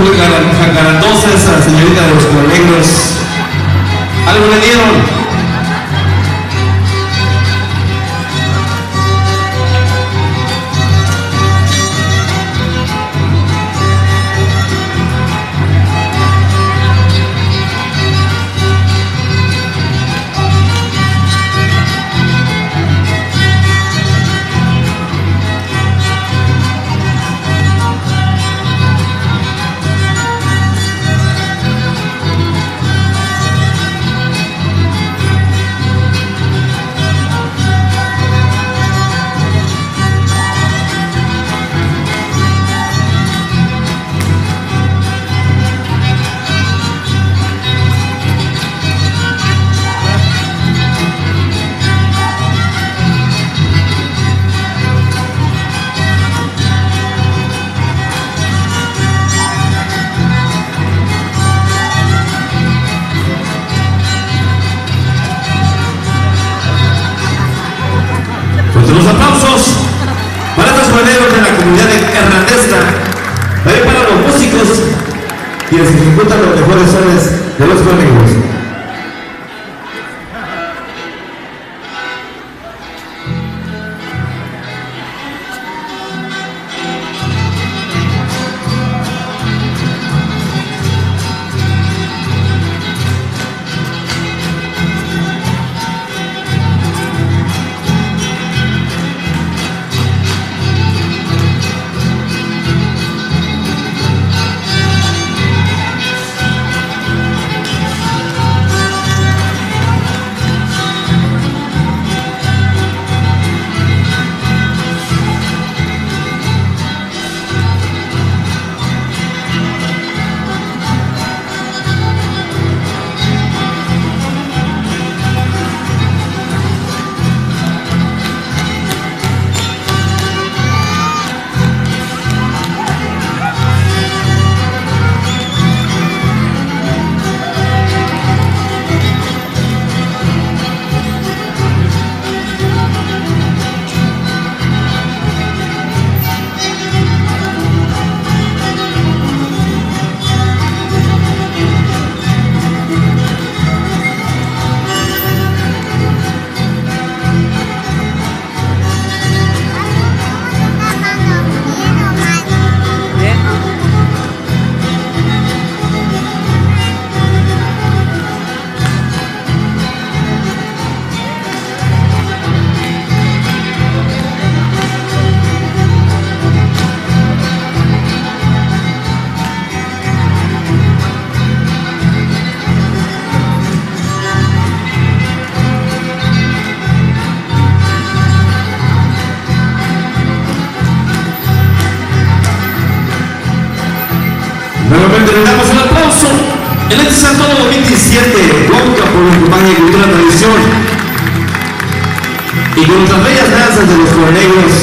muy jacarandosa esa señorita de los Coronegros. Algo le dieron. Los aplausos para estos coreneros de la comunidad de Hernandezca, también para los músicos quienes ejecutan los mejores sones de los coreneros. Nuevamente le damos el aplauso en este Santo 2017, Huauca por la compañía de cultura y tradición y con las bellas danzas de los coronegros.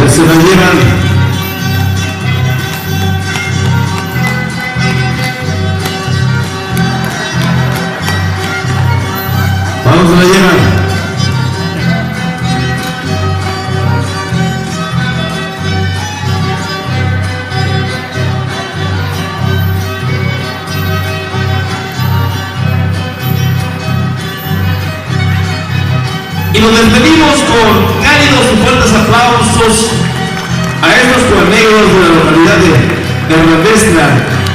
Se la llevan. Vamos, se la llevan. Y nos despedimos con cálidos y fuertes aplausos a estos coronegros de la localidad de Hernandezca.